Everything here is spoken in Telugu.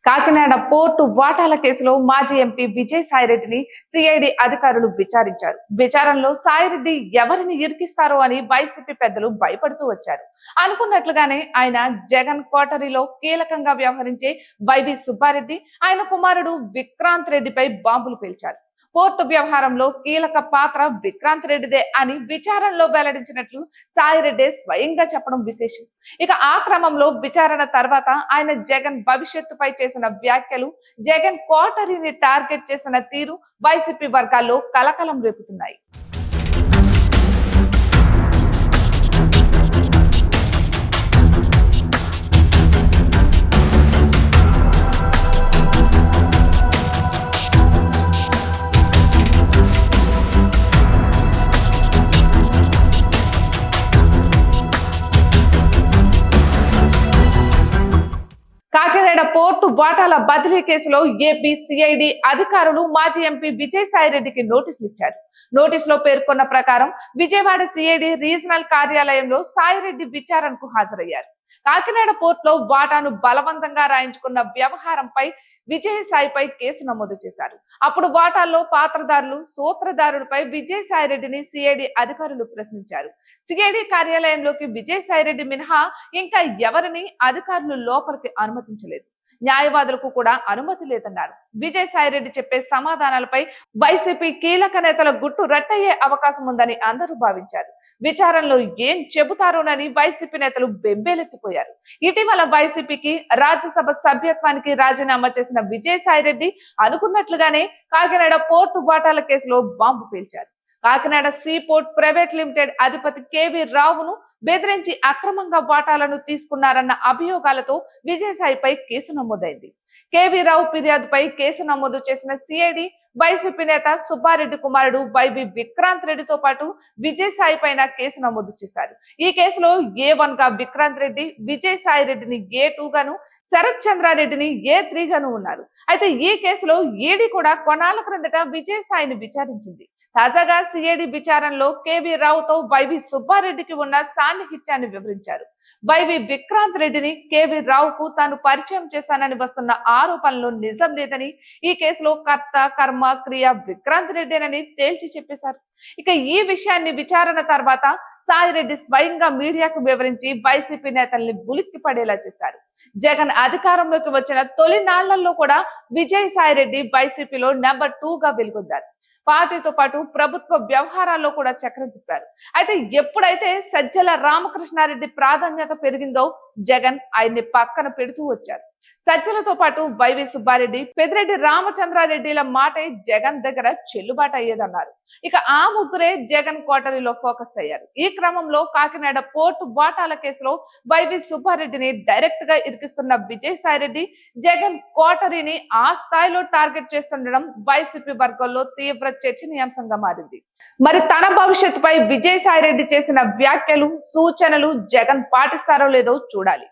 కాకినాడ పోర్టు వాటాల కేసులో మాజీ ఎంపీ విజయసాయిరెడ్డిని సిఐడి అధికారులు విచారించారు. విచారణలో సాయిరెడ్డి ఎవరిని ఇరికిస్తారో అని వైసీపీ పెద్దలు భయపడుతూ వచ్చారు. అనుకున్నట్లుగానే ఆయన జగన్ కోటరీలో కీలకంగా వ్యవహరించే వైవి సుబ్బారెడ్డి, ఆయన కుమారుడు విక్రాంత్ రెడ్డిపై బాంబులు పేల్చారు. పోర్టు వ్యవహారంలో కీలక పాత్ర విక్రాంత్ రెడ్డిదే అని విచారణలో వెల్లడించినట్లు సాయిరెడ్డి స్వయంగా చెప్పడం విశేషం. ఇక ఆ క్రమంలో విచారణ తర్వాత ఆయన జగన్ భవిష్యత్తుపై చేసిన వ్యాఖ్యలు, జగన్ కోటరీని టార్గెట్ చేసిన తీరు వైసీపీ వర్గాల్లో కలకలం రేపుతున్నాయి. కాకినాడ పోర్టు వాటాల బదిలీ కేసులో ఏపీ సిఐడి అధికారులు మాజీ ఎంపీ విజయసాయిరెడ్డికి నోటీసులు ఇచ్చారు. నోటీసులో పేర్కొన్న ప్రకారం విజయవాడ సిఐడి రీజనల్ కార్యాలయంలో సాయిరెడ్డి విచారణకు హాజరయ్యారు. కాకినాడ పోర్టులో వాటాను బలవంతంగా రాయించుకున్న వ్యవహారంపై విజయసాయిపై కేసు నమోదు చేశారు. అప్పుడు వాటాల్లో పాత్రదారులు, సూత్రధారులపై విజయసాయిరెడ్డిని సిఐడి అధికారులు ప్రశ్నించారు. సిఐడి కార్యాలయంలోకి విజయసాయిరెడ్డి మినహా ఇంకా ఎవరిని అధికారులు లోపలికి అనుమతించలేదు. న్యాయవాదులకు కూడా అనుమతి లేదన్నారు. విజయసాయిరెడ్డి చెప్పే సమాధానాలపై వైసీపీ కీలక నేతల గుట్టు రట్టయ్యే అవకాశం ఉందని అందరూ భావించారు. విచారణలో ఏం చెబుతారోనని వైసీపీ నేతలు బెంబేలెత్తిపోయారు. ఇటీవల వైసీపీకి రాజ్యసభ సభ్యత్వానికి రాజీనామా చేసిన విజయసాయిరెడ్డి అనుకున్నట్లుగానే కాకినాడ పోర్టు వాటాల కేసులో బాంబు పేల్చారు. Kakinada sea port private limited అధిపతి కేవీ రావును బెదిరించి అక్రమంగా వాటాలను తీసుకున్నారన్న అభియోగాలతో విజయసాయిపై కేసు నమోదైంది. కేవీ రావు ఫిర్యాదుపై కేసు నమోదు చేసిన సిఐడి వైసీపీ నేత సుబ్బారెడ్డి కుమారుడు వైవి విక్రాంత్ రెడ్డితో పాటు విజయసాయి పైన కేసు నమోదు చేశారు. ఈ కేసులో A1 గా విక్రాంత్ రెడ్డి, విజయసాయిరెడ్డిని A2 గాను, శరత్ చంద్రారెడ్డిని A3 గాను ఉన్నారు. అయితే ఈ కేసులో ఈడీ కూడా కొన్నాళ్ల క్రిందట విజయసాయిని విచారించింది. తాజాగా సిఐడి విచారణలో కేవీ రావుతో వైవి సుబ్బారెడ్డికి ఉన్న సాన్నిహిత్యాన్ని వివరించారు. వైవి విక్రాంత్ రెడ్డిని కేవీ రావుకు తాను పరిచయం చేశానని వస్తున్న ఆరోపణలో నిజం లేదని, ఈ కేసులో కర్త, కర్మ, క్రియ విక్రాంత్ రెడ్డినని తేల్చి చెప్పేశారు. ఇక ఈ విషయాన్ని విచారణ తర్వాత సాయిరెడ్డి స్వయంగా మీడియాకు వివరించి వైసీపీ నేతల్ని ఉలిక్కి పడేలా చేశారు. జగన్ అధికారంలోకి వచ్చిన తొలి నాళ్లలో కూడా విజయసాయిరెడ్డి వైసీపీలో నెంబర్ 2 గా వెలుగొందారు. పార్టీతో పాటు ప్రభుత్వ వ్యవహారాల్లో కూడా చక్రం తిప్పారు. అయితే ఎప్పుడైతే సజ్జల రామకృష్ణారెడ్డి ప్రాధాన్యత పెరిగిందో జగన్ ఆయన్ని పక్కన పెడుతూ వచ్చారు. సజ్జలతో పాటు వైవి సుబ్బారెడ్డి, పెద్దిరెడ్డి రామచంద్రారెడ్డిల మాటే జగన్ దగ్గర చెల్లుబాటు అయ్యేదన్నారు. ఇక ఆ ముగ్గురే జగన్ కోటరీలో ఫోకస్ అయ్యారు. ఈ క్రమంలో కాకినాడ పోర్టు వాటాల కేసులో వైవి సుబ్బారెడ్డిని డైరెక్ట్ గా ఇరికిస్తున్న విజయసాయిరెడ్డి జగన్ కోటరీని ఆ స్థాయిలో టార్గెట్ చేస్తుండడం వైసీపీ వర్గాల్లో తీవ్ర చర్చనీయాంశంగా మారింది. మరి తన భవిష్యత్తుపై విజయసాయిరెడ్డి చేసిన వ్యాఖ్యలు, సూచనలు జగన్ పాటిస్తారో లేదో చూడాలి.